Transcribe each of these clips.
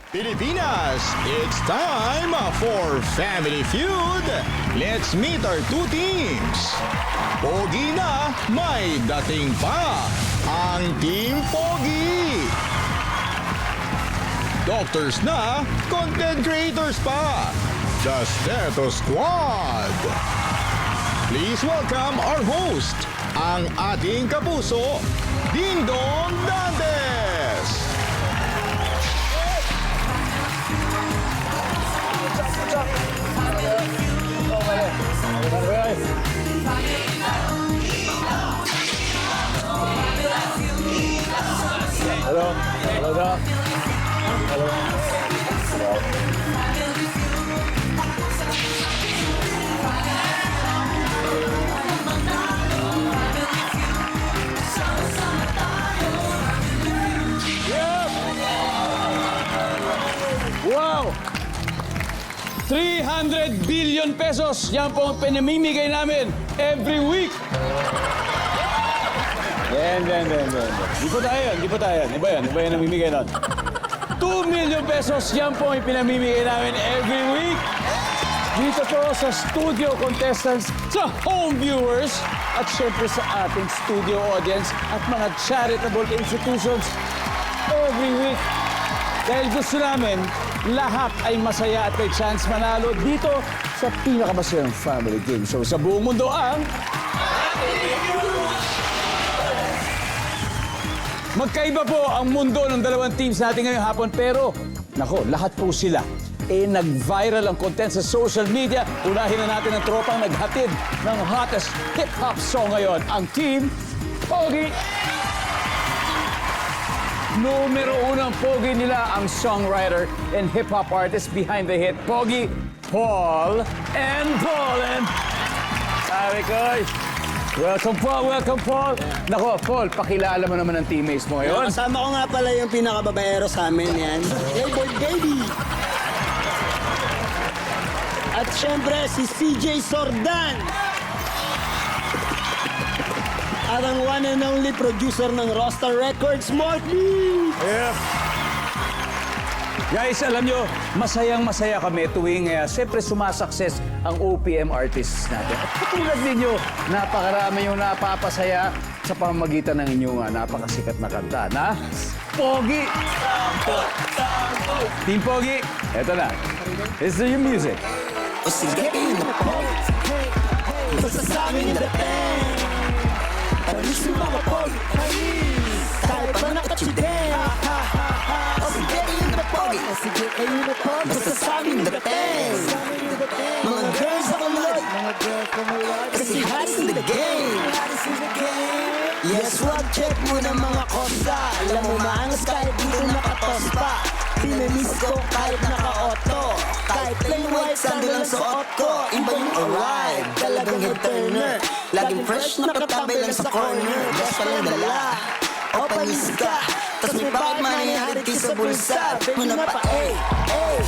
Pilipinas, it's time for Family Feud. Let's meet our two teams. Pogi na, may dating pa. Ang Team Pogi. Doctors na, content creators pa. The Steto Squad. Please welcome our host, ang ating kapuso, Dingdong Dantes. Hello. Hello, Doc. Hello. Wow! 300 billion pesos. Yan po ang pinamimigay namin every week. Yan. Di po tayo. Iba yan namimigay nun. 2 million pesos. Yan po ang pinamimigay namin every week. Dito po sa studio contestants, sa home viewers, at syempre sa ating studio audience at mga charitable institutions every week. Dahil gusto namin, lahat ay masaya at may chance manalo dito sa pinakamasayang family game show sa buong mundo ang... Magkaiba po ang mundo ng dalawang teams natin ngayong hapon, pero nako, lahat po sila nag-viral ang content sa social media. Unahin na natin ang tropang naghatid ng hottest hip-hop song ngayon, ang Team Pogi. Numero unang Pogi nila ang songwriter and hip-hop artist behind the hit Pogi, Paul and Paul. Sabi ko, welcome Paul. Nako, Paul, pakilala mo naman ang teammates mo ngayon. Kasama ko nga pala yung pinakababaero sa amin yan. Playboy Baby! At syempre, si CJ Sordan. At ang one and only producer ng Roster Records, Morty! Yeah. Guys, alam nyo, masayang-masaya kami tuwing siyempre sumasukses ang OPM artists natin. At katulad ninyo, napakarami yung napapasaya sa pamamagitan ng inyong napakasikat na kanta na Pogi! Team Pogi, eto na. This is your music. O sige, masasabi niya dating. Panis yung mga Pogi, kahit pa nakachidin. O sige, yun na Pogi. Masasabi niya dating. Mga girls ako lord. Kasi hottest in the game. Yes, wag check mo na mga kosa. Alam mo maangas kahit dito nakatos pa. Pinamiss ko kahit naka-auto. Kahit plain white sandal ang suot ko. Iba yung arrive, talagang head-turner. Laging fresh nakatabay lang sa corner. Best palang dala, o panis ka. Tas may bakit maniharid kayo sa bulsa. Bet mo na pa, ay, mga pa,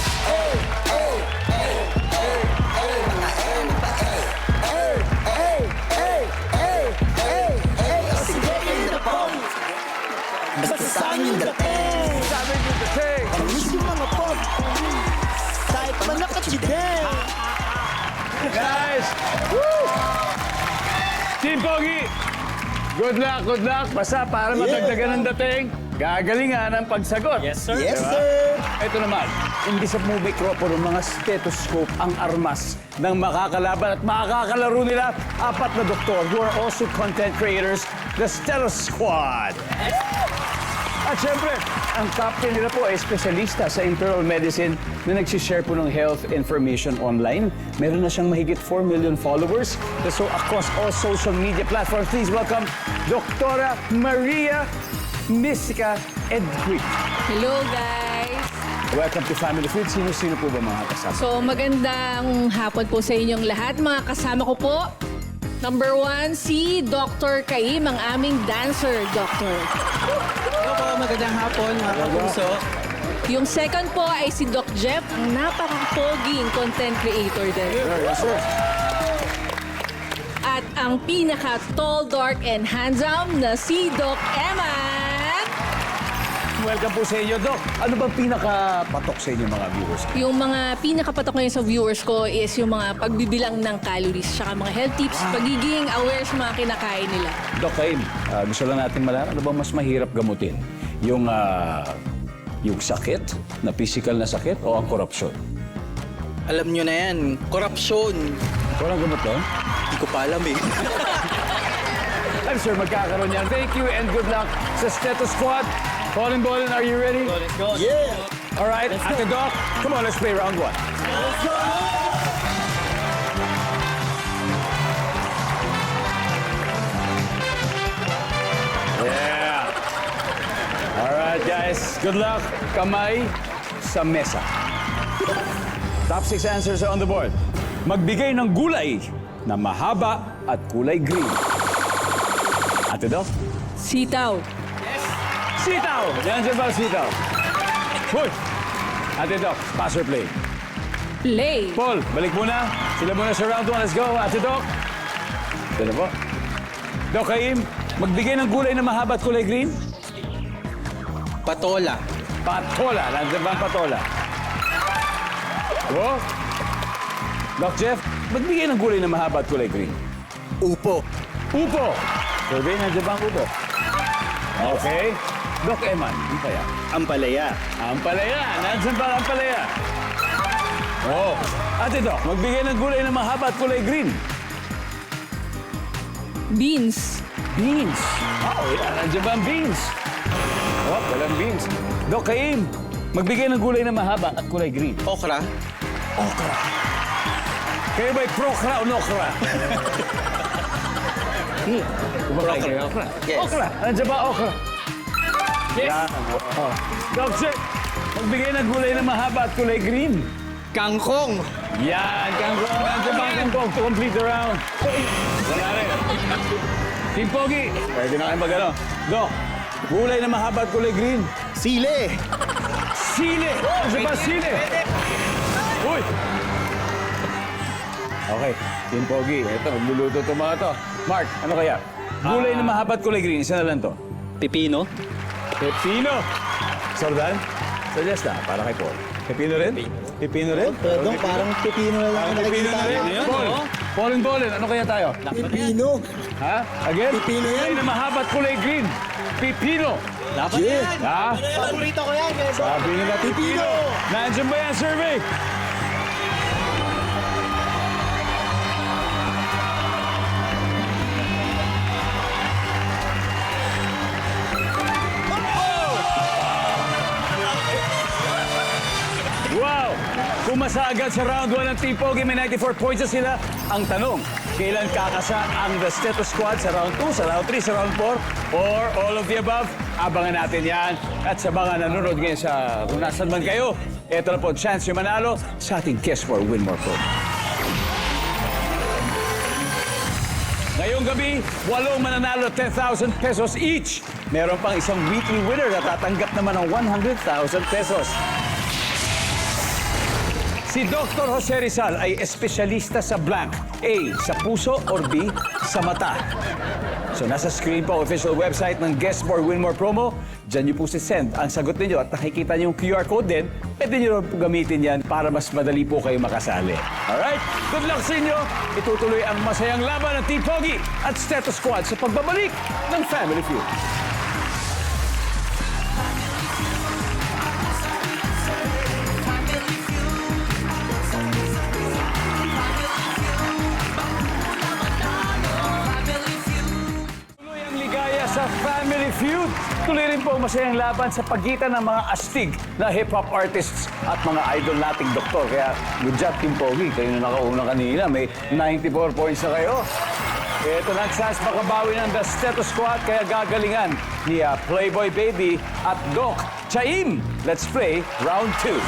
o sige, yun na po. Basta sa akin yung dating. Sabi nyo the thing. Panis yung mga pog. Kahit pa nakachidin. Guys! Woo! Team Pogi! Good luck. Basta para matagdagan ng dating, gagalingan ang pagsagot. Yes, sir. Ito naman, imbis sa mikropono, mga stethoscope ang armas ng makakalaban at makakalaro nila apat na doktor who are also content creators, the Steto Squad. At syempre, ang captain nila po ay espesyalista sa internal medicine na nagsishare po ng health information online. Meron na siyang mahigit 4 million followers. So across all social media platforms, please welcome Dr. Maria Mystica Edquick. Hello, guys! Welcome to Family Feud. Sino po ba mga kasama? So, magandang hapon po sa inyong lahat. Mga kasama ko po, number 1, si Dr. Kaim, ang aming dancer, Doctor. Hello po, magandang hapon, mga kapuso. Yung second po ay si Doc Jeff, ang napaka-poging content creator din. Yes, sir. At ang pinaka-tall, dark, and handsome na si Doc Eman. welcome po sa inyo. Doc, ano bang pinakapatok sa inyo mga viewers? Yung mga pinakapatok ngayon sa viewers ko is yung mga pagbibilang ng calories, tsaka mga health tips, pagiging aware sa mga kinakain nila. Doc Caim, gusto lang natin malaman, ano bang mas mahirap gamutin? Yung sakit, na physical na sakit, o ang korupsyon? Alam nyo na yan, korupsyon. Walang gamot doon? Hindi ko pa alam eh. I'm sure magkakaroon yan. Thank you and good luck sa Steto Squad. Colin Bolin, are you ready? Let's go. Yeah! All right, Ate Doc, come on, let's play round one. Yeah. All right, guys, good luck. Kamay sa mesa. Top 6 answers are on the board. Magbigay ng gulay na mahaba at kulay green. Ate Doc? Sitaw. Sitaw! Nandiyan ba ang sitaw? Hoy! Ate Doc, pass or play? Play. Paul, balik muna. Sila muna sa round 1. Let's go. Ate Doc. Ito na po. Doc Caim, magbigay ng gulay na mahaba at kulay green? Patola. Patola. Nandiyan ba ang patola? Oh. Doc Jeff, magbigay ng gulay na mahaba at kulay green? Upo. Upo. Survey, nandiyan ba ang upo? Okay. Doc Eman, ano kaya? Ampalaya. Ampalaya. Nandiyan ba ang ampalaya? Oh. Ate Doc, magbigay ng gulay na mahaba at kulay green? Beans. Beans. Oh, yeah. Nandiyan ba ang beans? Oh, walang beans. Doc Caim, magbigay ng gulay na mahaba at kulay green. Okra. Okra. Kayo ba'y prokra o nokra? Kumakain kayo okra? Yes. Okra. Nandiyan ba okra? Yes. Oh. Doc Sir, magbigay ng gulay na mahaba at kulay green. Kangkong. Yan, kangkong. Nandiyan ba ang kangkong to complete the round? Wala rin. Team Pogi, pwede na kayo mag-ano. Doc, gulay na mahaba at kulay green. Sile! Sile! Nandiyan ba sile? Uy! Okay, Team Pogi, ito, magluluto itong mga to. Mark, ano kaya? Gulay na mahaba at kulay green, isa na lang to. Pipino. Pepino. Sordan? Suggest na, para kay Paul. Pepino rin? Pepino rin? Perdong, parang pipino na lang ang Pepino nakikita. na rin? Paul, Paul and Bolin, ano kaya tayo? Pipino! Ha? Again? Pepino yan. Gulay na mahaba at kulay green. Pepino. Dapat Yeah. yan. Ha? Paborito ko yan, guys. Sabi nila Pepino. Nandiyan ba yan, survey? Wow! Pumasa agad sa round 1 ng Team Pogi. May 94 points na sila. Ang tanong, kailan kakasa ang The Steto Squad sa round 2, sa round 3, sa round 4, or all of the above? Abangan natin yan. At sa mga nanonood ngayon sa kung nasan man kayo, ito na po, chance yung manalo sa ating Guess More, Win More Pro. Ngayong gabi, 8 mananalo 10,000 pesos each. Meron pang isang weekly winner na tatanggap naman ng 100,000 pesos. Si Dr. Jose Rizal ay espesyalista sa blank. A, sa puso or B, sa mata. So nasa screen po ang official website ng Guess More, Win More promo. Diyan niyo po send ang sagot ninyo at nakikita niyo yung QR code din. Pwede niyo po gamitin yan para mas madali po kayo makasali. Alright? Good luck sa inyo. Itutuloy ang masayang laban ng Team Pogi at Steto Squad sa pagbabalik ng Family Feud. Tuloy ang ligaya sa Family Feud. Tuloy rin po ang masayang laban sa pagitan ng mga astig na hip-hop artists at mga idol nating doktor. Kaya good job, Team Pogi. Kayo na nakauna kanina. May 94 points na kayo. Ito na ang chance makabawi ng The Steto Squad. Kaya gagalingan ni Playboy Baby at Doc Caim. Let's play round 2.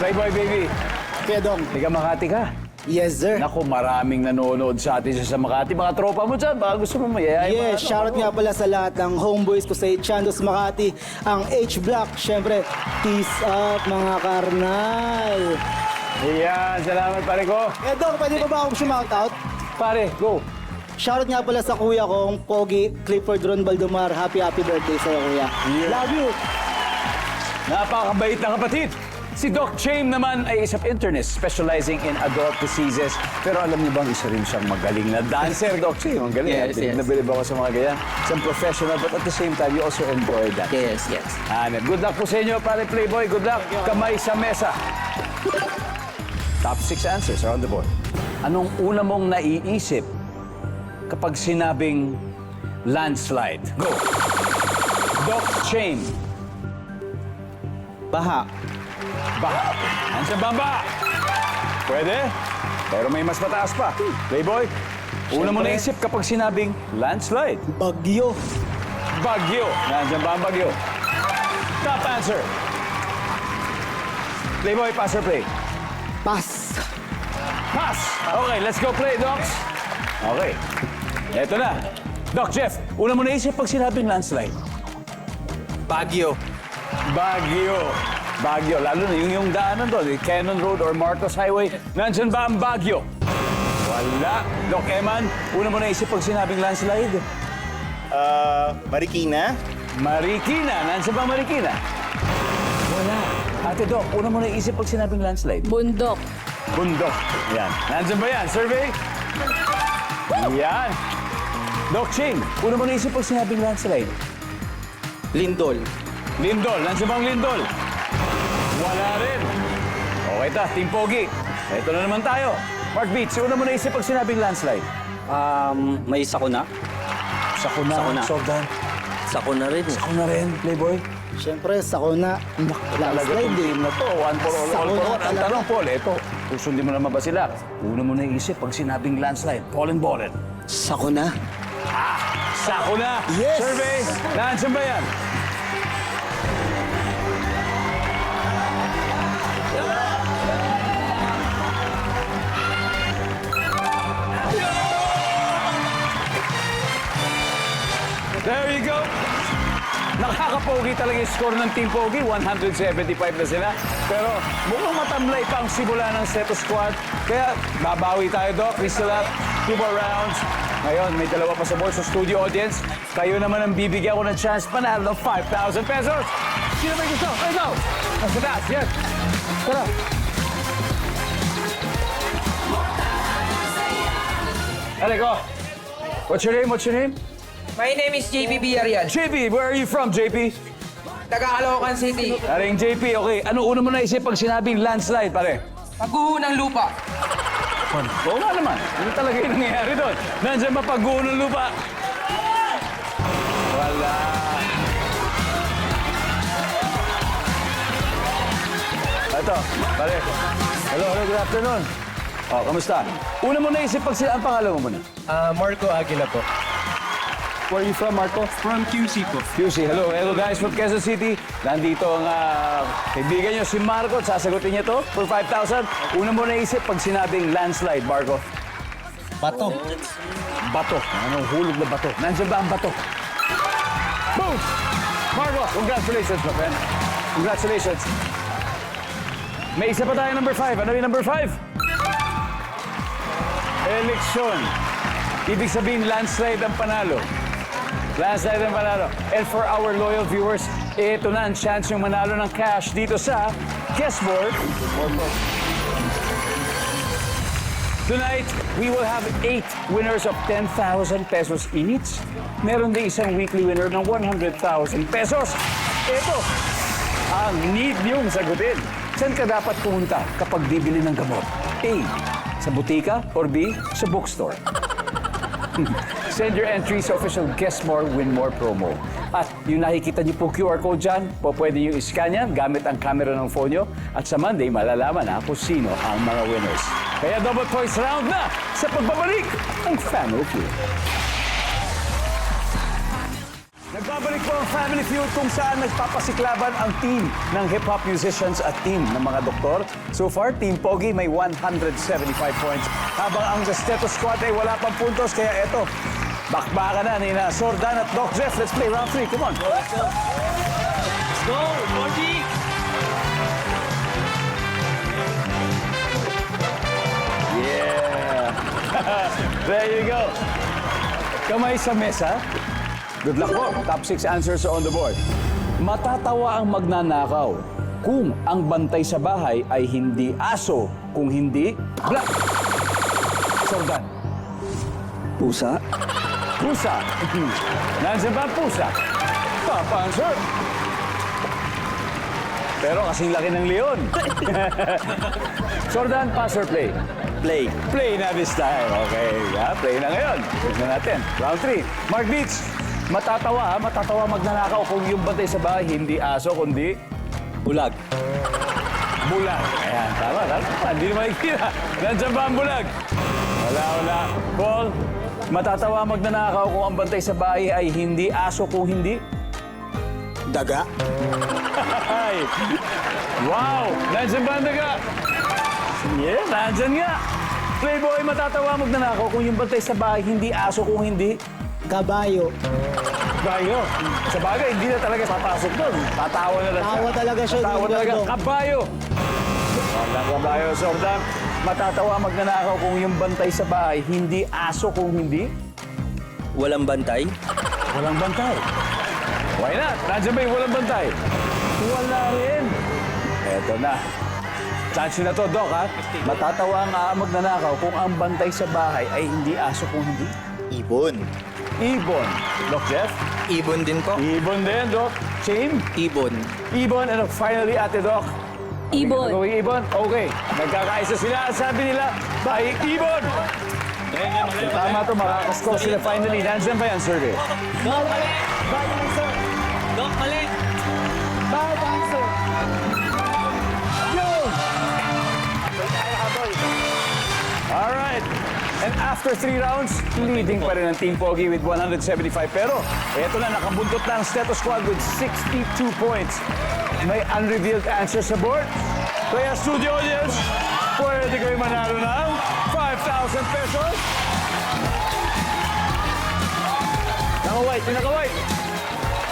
Playboy Baby, Pedong. tiga Makati ka. Yes, sir. Naku, maraming nanonood sa atin sa Makati. Mga tropa mo dyan, baka gusto mo mayayain. Yes, shoutout nga pala sa lahat ng homeboys ko sa Chandos Makati, ang H-Block. Siyempre, peace up mga karnal. Ayan, salamat pare ko. Eh, Dok, pwede pa ba akong shoutout? Pare, go. Shoutout nga pala sa kuya kong Pogi Clifford Ron Baldumar. Happy birthday sa'yo, kuya. Love you. Napakabait na kapatid. Si Doc Chaim naman ay isang internist specializing in adult diseases. Pero alam niyo bang isa rin siyang magaling na dancer, Doc Chaim? Ang galing. Yes, yes. Nabilib ako sa mga ganyan. Isang professional, but at the same time, you also enjoy that. Yes, yes. Good luck po sa inyo, pare Playboy. Good luck. Kamay sa mesa. Top 6 answers are on the board. Anong una mong naiisip kapag sinabing landslide? Go. Doc Chaim. Baha. Baha. Nandiyan ba ang baha? Pwede. Pero may mas mataas pa. Playboy, una mo naisip kapag sinabing landslide. Bagyo. Bagyo. Nandiyan ba ang bagyo? Top answer. Playboy, pass or play? Pass. Pass. Okay, let's go play, Docs. Okay. Eto na. Doc Jeff, una mo naisip pag sinabing landslide. Baguio. Baguio. Baguio. Lalo na yung daanan doon, Cannon Road or Marcos Highway. Nandyan ba ang Baguio? Wala. Doc Eman, una mo naisip pag sinabing landslide? Marikina. Marikina. Nandyan ba ang Marikina? Wala. Ate Doc, una mo naisip pag sinabing landslide? Bundok. Bundok. Yan. Nandyan ba yan? Survey? Yan. Doc Ching, una mo naisip pag sinabing landslide? Lindol. Lindol. Nandyan ba ang Lindol? Wala rin. Okay ta, Team Pogi. Ito na naman tayo. Mark Beats, una mo naisip pag sinabing landslide? May sakuna. Sakuna. Sakuna. Soldan. Sakuna rin eh. Sakuna rin, Playboy. Siyempre, sakuna. Talaga itong game na to. One for all, all for one. Ang tanong, Paul, ito. Susundin mo naman ba sila? Una mo naisip pag sinabing landslide. Paul and Bollen. Sakuna. Sakuna. Yes! Survey. Nandyan ba yan? There you go. Nakakapogi talaga yung score ng Team Pogi. 175 na sila. Pero mukhang matamlay pa ang simula ng Seto Squad. Kaya babawi tayo, Doc. We still have 2 more rounds. Ngayon, may dalawa pa sa board sa studio audience. Kayo naman ang bibigyan ko ng chance panalo ng 5,000 pesos. Sino may gusto? Let's go! Nasa taas, yes. Tara. Aleko, what's your name? What's your name? My name is JP Villarreal. JP, where are you from, JP? Taga Caloocan City. Aring JP, okay. Ano una mo naisip pag sinabing landslide, pare? Pagguho ng lupa. Oo nga naman. Ano talaga yung nangyayari doon? Nandiyan ba pagguho ng lupa? Wala. Ito, pare. Hello, good afternoon. Oh, kamusta? Una mo naisip pag ang pangalan mo muna. Marco Aguila po. Where are you from, Marco? From QC po. QC, hello. Hello guys from Quezon City. Nandito ang kaibigan nyo si Marco. Sasagutin niya to for 5,000. Una mo naisip pag sinabing landslide, Marco? Bato. Bato. Anong hulog na bato? Nandiyan ba ang bato? Boom! Marco, congratulations, my friend. Congratulations. May isa pa tayo, number 5. Ano yung number 5? Eleksyon. Ibig sabihin, landslide ang panalo. Landslide ang panalo. And for our loyal viewers, ito na ang chance yung manalo ng cash dito sa Guess More. Tonight, we will have 8 winners of 10,000 pesos each. Meron din isang weekly winner ng 100,000 pesos. Ito ang need niyong sagutin. Saan ka dapat pumunta kapag bibili ng gamot? A. Sa butika or B. Sa bookstore? Send your entry sa official Guess More, Win More promo. At yung nakikita niyo po QR code dyan, pwede niyo i-scan yan gamit ang camera ng phone niyo. At sa Monday, malalaman na kung sino ang mga winners. Kaya double points round na sa pagbabalik ng Family Feud. Nagbabalik po ang Family Feud kung saan nagpapasiklaban ang team ng hip-hop musicians at team ng mga doktor. So far, Team Pogi may 175 points. Habang ang Steto Squad ay wala pang puntos, kaya eto, bakbakan na ni Sordan at Doc Jeff. Let's play round 3. Come on. Let's go. Let's go, Pogi! There you go. Kamay sa mesa. Good luck po. Top 6 answers on the board. Matatawa ang magnanakaw kung ang bantay sa bahay ay hindi aso, kung hindi black. Sordan. Pusa. Pusa. Nandiyan ba ang pusa? Top answer. Pero kasing laki ng leon. Sordan, pass or play? Play. Play na this time. Okay, play na ngayon. Tignan natin. Round 3. Mark Beats, matatawa magnanakaw kung yung bantay sa bahay, hindi aso, kundi Bulag. bulag. Ayan, tama. Hindi naman ikira. Nandiyan ba ang bulag? Wala. Paul, matatawa magnanakaw kung ang bantay sa bahay ay hindi aso, kung hindi Daga. Ay! Wow! Nandiyan ba ang daga? Yeah, nandiyan nga. Playboy, matatawa magnanakaw kung yung bantay sa bahay, hindi aso, kung hindi Kabayo. bayo. Sa bagay, hindi na talaga papasok doon. Tatawa na lang siya. Tawa talaga siya, Tatawa yung talaga. gandong. Kabayo. Wala kabayo, Sordan. Matatawa magnanakaw kung yung bantay sa bahay, hindi aso, kung hindi Walang bantay. walang bantay. Why not? Nandiyan ba yung walang bantay? Wala rin. Eto na. Chance na to, Doc, ha? Matatawa ang magnanakaw kung ang bantay sa bahay ay hindi aso, kung hindi Ibon. ibon. Doc Jeff? Ibon din po. Ibon din, Doc. Shane? Ibon. Ibon. And finally, Ate Doc. Ibon. Gawing ibon? Okay. Nagkakaisa sila. Sabi nila, by ibon. Tama to, makakasko sila finally. Nandiyan ba yan, survey? Bayo lang, sir. Dok, mali. Bayo lang, sir. Alright. And after 3 rounds, leading pa rin ang Team Pogi with 175. Pero, eto na, nakabuntot na ang Steto Squad with 62 points. May unrevealed answer sa board. Kaya studio audience, pwede kayo manalo ng 5,000 pesos. Naka-white, pinaka-white.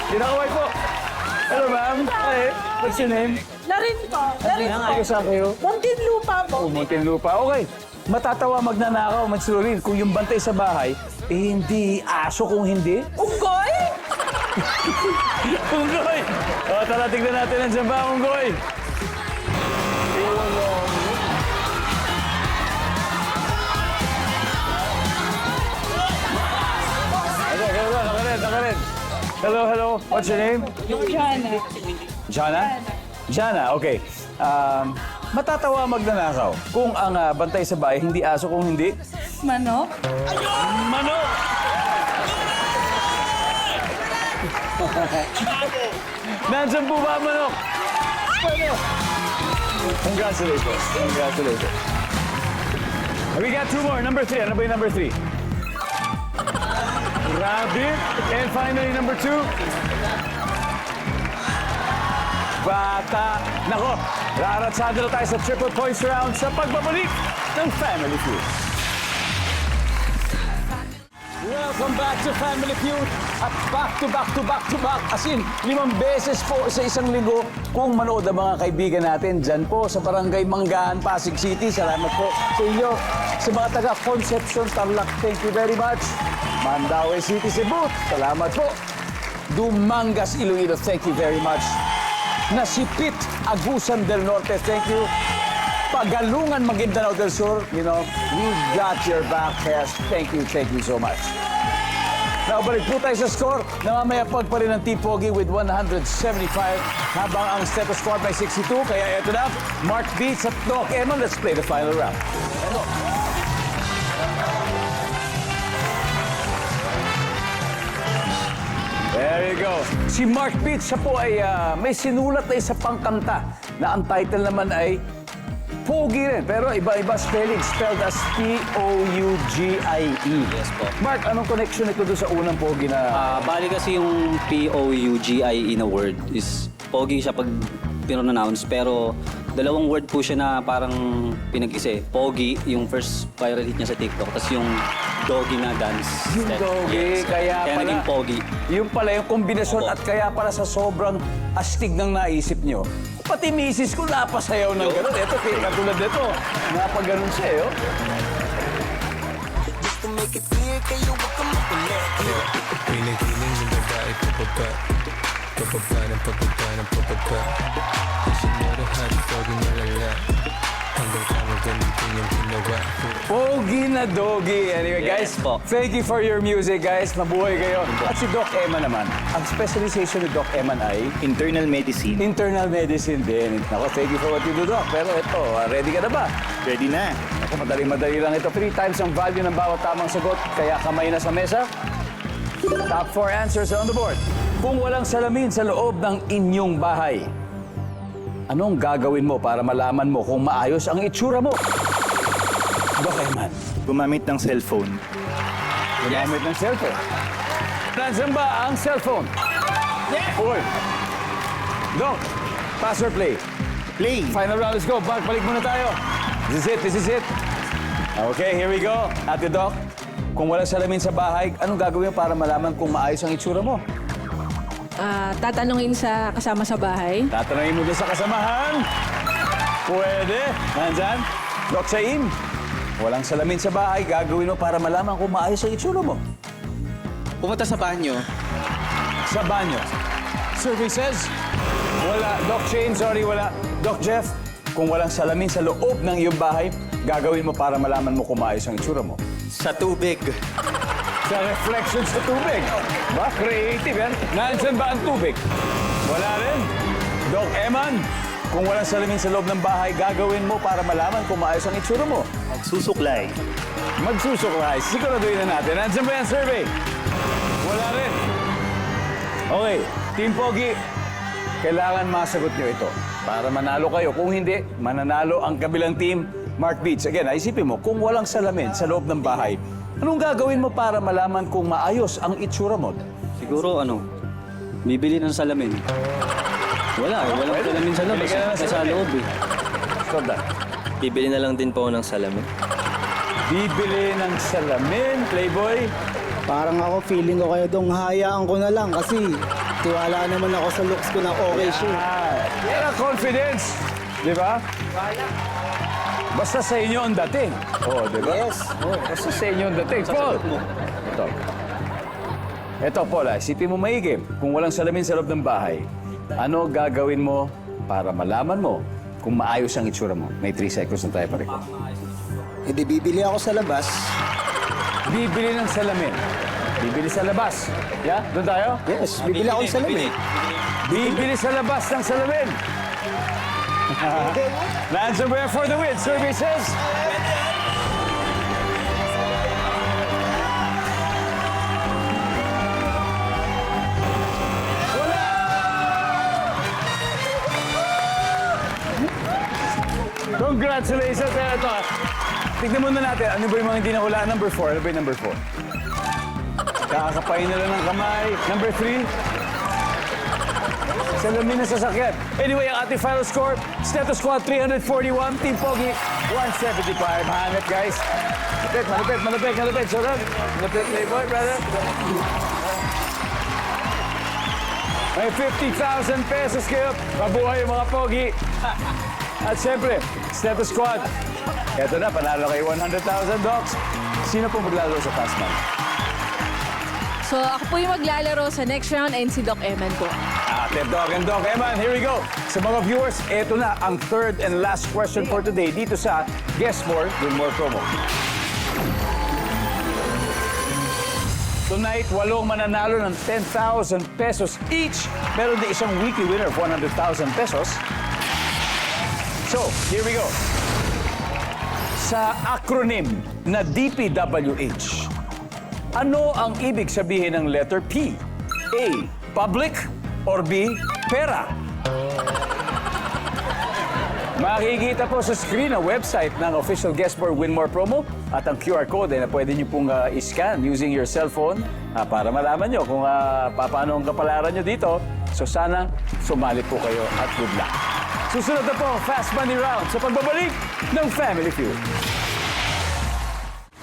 Pinaka-white po. Hello, ma'am. Hi. What's your name? Larin po. Larin po. Taga saan kayo? Muntinlupa po. Muntinlupa. Okay. Matatawa magnanakaw, Mansurin, kung yung bantay sa bahay, hindi aso, kung hindi Unggoy? unggoy. O, tara, tignan natin nandiyan ba ang unggoy. Nakarin. Hello. What's your name? Jana. Jana? Jana, okay. Matatawa magnanakaw kung ang bantay sa bahay, hindi aso, kung hindi Manok? manok. Nandiyan po ba ang manok? Congratulations. We got 2 more. Number 3. Ano ba yung number 3? Rabbit. And finally, number 2. Bata. Nako, raratsado na tayo sa triple points round sa pagbabalik ng Family Feud. Welcome back to Family Feud. At back to back. As in, 5 beses po sa isang linggo kung manood ang mga kaibigan natin dyan po sa Barangay Manggahan, Pasig City. Salamat po sa inyo. Sa mga taga Concepcion, Tarlac, thank you very much. Mandaue City, Cebu, salamat po. Dumangas, Iloilo, thank you very much. Nasipit, Agusan del Norte, thank you. Pagalungan, Maguindanao del Sur, you know, we got your back, Cash. Thank you so much. Nakabalik po tayo sa score. Namamayapag pa rin ang Team Pogi with 175 habang ang Steto Squad may 62. Kaya eto na, Mark Beats at Doc Eman. Let's play the final round. There you go. Si Mark Beats, siya po ay may sinulat na isa pang kanta na ang title naman ay Pogi rin, pero iba-iba spelling, spelled as P-O-U-G-I-E. Yes po. Mark, anong connection ito doon sa unang Pogi na... Bali kasi yung P-O-U-G-I-E na word is pogi siya pag pinonounce, pero dalawang word po siya na parang pinag-isa eh. Pogi, yung first viral hit niya sa TikTok, tapos yung doggy na dance Yung step. doggy, Yes. kaya pala... naging pogi. Yung pala yung kombinasyon Opo. at kaya pala sa sobrang astig ng naisip nyo. Pati misis ko napasayaw ng gano'n. Ito, katulad nito. Napaganon siya, eh. Oh. make it clear, kayo wag ka makulit. Pinagiling ng babae pababa ng pababa. Kasi marahan, pogi malala. Hanggang kamo ganito yung ginawa. Pogi na doggy. Anyway, guys, Yes po. thank you for your music, guys. Mabuhay kayo. At si Doc Eman naman, ang specialization ni Doc Eman ay Internal medicine. internal medicine din. Ako, thank you for what you do, Doc. Pero ito, ready ka na ba? Ready na. Ako, madali lang ito. 3 times ang value ng bawat tamang sagot, kaya kamay na sa mesa. Top 4 answers on the board. Kung walang salamin sa loob ng inyong bahay, anong gagawin mo para malaman mo kung maayos ang itsura mo? Doc Eman. Gumamit ng cellphone. Gumamit ng cellphone. Nandiyan ba ang cellphone? Uy. Doc, pass or play? Play. Final round, let's go. Balik muna tayo. This is it. Okay, here we go. Ate Doc, kung walang salamin sa bahay, anong gagawin mo para malaman kung maayos ang itsura mo? Tatanungin sa kasama sa bahay. Tatanungin mo din sa kasamahan. Pwede. Nandyan. Doc Saim, walang salamin sa bahay, gagawin mo para malaman kung maayos ang itsura mo? Pumunta sa banyo. Sa banyo. Survey says, wala. Doc Shane, sorry, wala. Doc Jeff, kung walang salamin sa loob ng iyong bahay, gagawin mo para malaman mo kung maayos ang itsura mo? Sa tubig. Sa reflection sa tubig. Ba, creative yan. Nandyan ba ang tubig? Wala rin. Doc Eman, kung walang salamin sa loob ng bahay, gagawin mo para malaman kung maayos ang itsura mo? Susuklay. Magsusuklay. Siguraduhin na natin. Nandyan ba yung survey? Wala rin. Okay, Team Pogi, kailangan masagot nyo ito para manalo kayo. Kung hindi, mananalo ang kabilang team. Mark Beats. Again, isipin mo, kung walang salamin sa loob ng bahay, anong gagawin mo para malaman kung maayos ang itsura mo? Siguro bibili ng salamin. Walang salamin sa loob. Bili ka na ng Sa salamin. loob eh. Stop that. Bibili na lang din po ng salamin. Bibili ng salamin, Playboy. Parang ako, feeling ko kayo dong hayaan ko na lang kasi tiwala naman ako sa looks ko na okay siya. Yan ang confidence. Di ba? Basta sa inyo ang dating. Oh, di ba? Yes. Oh, basta sa inyo ang dating. Paul! Ito, Paul, isipin mo maigi. Kung walang salamin sa loob ng bahay, ano gagawin mo para malaman mo kung maayos ang itsura mo? May 3 seconds na tayo pa rin. Hindi bibili ako sa labas. Bibili ng salamin. Bibili sa labas. Yeah? Doon tayo? Yes, bibili ako ng salamin. Bibili sa labas ng salamin. Lands away for the win. Survey says... Wala! Congratulations! Ito. Tignan muna natin. Ano ba yung mga hindi nahulaan? Number 4. Ano ba yung number 4? Kakakapain na lang ng kamay. Number 3. Salamin na sasakyan. Anyway, ang ating final score, Status Squad 341, Team Pogi 175. Hanap, guys. Malapit. Sarap. Malapit, Playboy, brother. May 50,000 pesos kayo. Mabuhay yung mga Pogi. At siyempre, Status Squad. Eto na, panalo kayo 100,000 docs. Sino po maglalaro sa Fastman? So, ako po yung maglalaro sa next round and si Doc Eman po. Ate Doc and Doc Eman, here we go. Sa mga viewers, ito na ang third and last question for today dito sa Guess More, Win More promo. Tonight, 8 mananalo ng 10,000 pesos each. Meron din isang weekly winner of 100,000 pesos. So, here we go. Sa acronym na DPWH, ano ang ibig sabihin ng letter P? A, public, or B, pera? Makikita po sa screen ang website ng official Guess More Win More promo at ang QR code na pwede niyo pong i-scan using your cellphone para malaman nyo kung paano ang kapalaran nyo dito. So sana sumali po kayo at good luck. Susunod na po ang Fast Money Round sa pagbabalik ng Family Feud.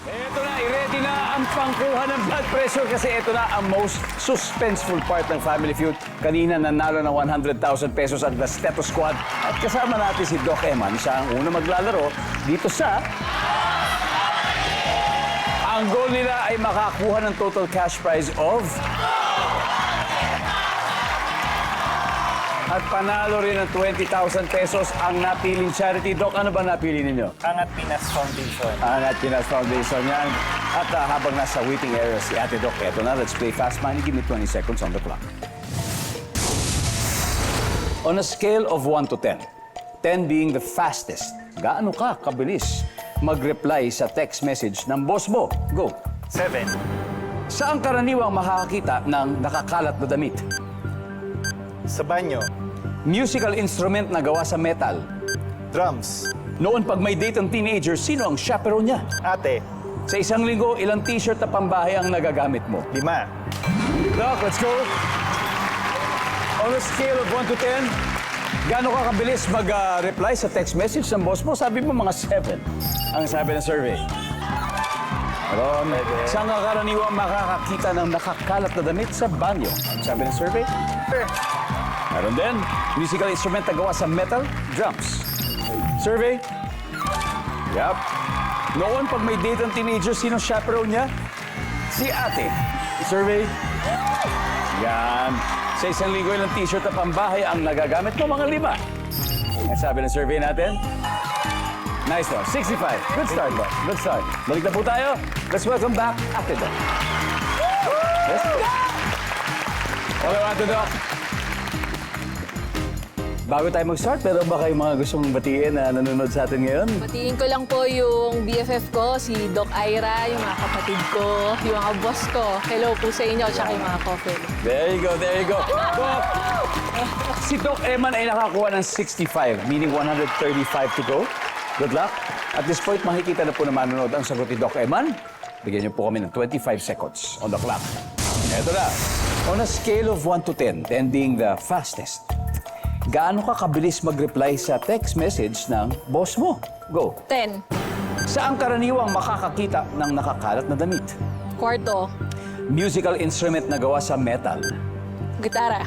Ito na, i-ready na ang pangkuha ng blood pressure kasi ito na ang most suspenseful part ng Family Feud. Kanina nanalo ng 100,000 pesos at the Status Squad. At kasama natin si Doc Eman, siya ang una maglalaro dito sa Ang goal nila ay makakuha ng total cash prize of... At panalo rin ng 20,000 pesos ang napiling charity. Doc, ano ba napili ninyo? Angat Pinas Foundation. Angat Pinas Foundation yan. At habang nasa waiting area si Ate Doc, eto na, let's play Fast Money. Give me 20 seconds on the clock. On a scale of 1 to 10, 10 being the fastest, gaano ka kabilis mag-reply sa text message ng boss mo? Go. 7. Saan karaniwang makakakita ng nakakalat na damit? Sa banyo. Musical instrument na gawa sa metal. Drums. Noon pag may date ang teenager, sino ang chaperone niya? Ate. Sa isang linggo, ilang t-shirt na pambahay ang nagagamit mo? 5. Doc, let's go. On a scale of 1 to 10, gaano ka kabilis mag-reply sa text message ng boss mo? Sabi mo mga 7 ang sabi ng survey. Ron, saan ka karaniwang makakakita ng nakakalat na damit sa banyo? Ang sabi ng survey? Meron din. Musical instrument na gawa sa metal, drums. Survey? Yup. Noon, pag may date ang teenager, sino chaperone niya? Si ate. Survey? Yan. Sa isang linggo, ilang t-shirt na pambahay ang nagagamit mo? Mga 5. Ang sabi ng survey natin? Nice one. 65. Good start, boss. Good start. Balik na po tayo. Let's welcome back Ate Doc. Let's go. Okay, Ate Doc. Bago tayo mag-start, pero ba kayong mga gustong batiin na nanonood sa atin ngayon? Batiin ko lang po yung BFF ko, si Doc Ira, yung mga kapatid ko, yung mga boss ko. Hello po sa inyo, tsaka yung mga coffee. There you go, there you go. Doc, si Doc Eman ay nakakuha ng 65, meaning 135 to go. Good luck. At this point, makikita na po na manonood ang sagot ni Doc Eman. Bigyan niyo po kami ng 25 seconds on the clock. Eto na. On a scale of 1 to 10, 10 being the fastest, gaano ka kabilis mag-reply sa text message ng boss mo? Go. 10. Saan karaniwang makakakita ng nakakalat na damit? Kwarto. Musical instrument na gawa sa metal. Gitara.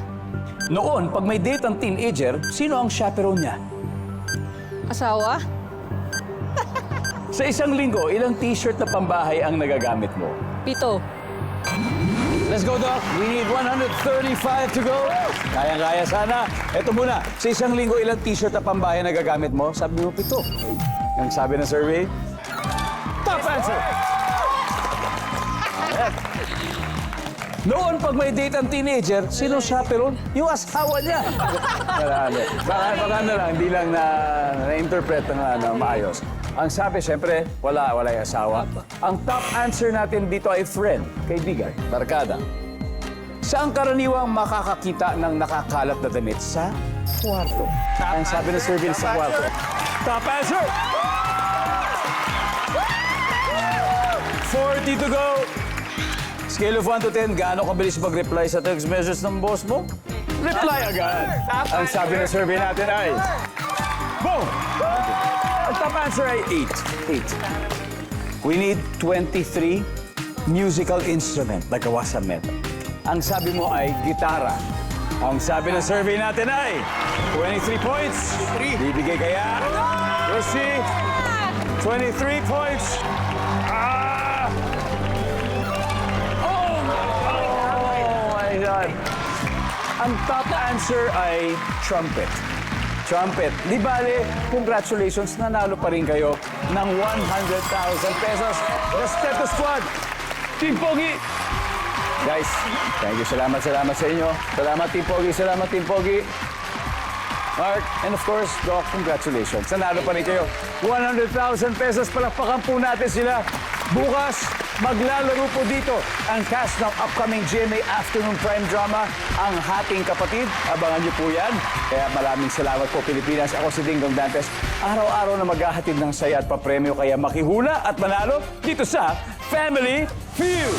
Noon, pag may date ang teenager, sino ang chaperone niya? Asawa. Sa isang linggo, ilang t-shirt na pambahay ang nagagamit mo? 7. Let's go, Doc. We need 135 to go. Kayang-kaya sana. Ito muna. Sa isang linggo, ilang t-shirt na pambahay na gagamit mo? Sabi mo 7. Ang sabi ng survey? Top answer! Alright. Noon, pag may date ang teenager, sino chaperone? Yung asawa niya. Baka na lang, hindi lang na-interpret na maayos. Ang sabi, siyempre, wala yung asawa. Ang top answer natin dito ay friend, kaibigan, barkada. Saan karaniwang makakakita ng nakakalat na damit? Sa kwarto. Ang sabi ng survey sa kwarto. Top answer! 40 to go. Scale of 1 to 10, gaano kabilis mag-reply sa text message ng boss mo? Reply agad. Ang sabi ng survey natin ay... Boom! Ang top answer ay 8. We need 23 musical instrument na gawa sa metal. Ang sabi mo ay gitara. Ang sabi ng survey natin ay 23 points. Bibigay kaya? We'll see. 23 points. Oh my God. Ang top answer ay trumpet. Trumpet. Di bale, congratulations, nanalo pa rin kayo ng 100,000 pesos. The Steto Squad, Team Pogi. Guys, thank you. Salamat sa inyo. Salamat, Team Pogi. Salamat, Team Pogi. Mark, and of course, Doc, congratulations. Nanalo pa rin kayo. 100,000 pesos. Palakpakan po natin sila. Bukas, maglalaro po dito ang cast ng upcoming GMA Afternoon Prime Drama, Ang Hating Kapatid. Abangan niyo po yan. Kaya maraming salamat po, Pilipinas. Ako si Dingdong Dantes. Araw-araw na maghahatid ng saya at papremyo. Kaya makihula at manalo dito sa Family Feud.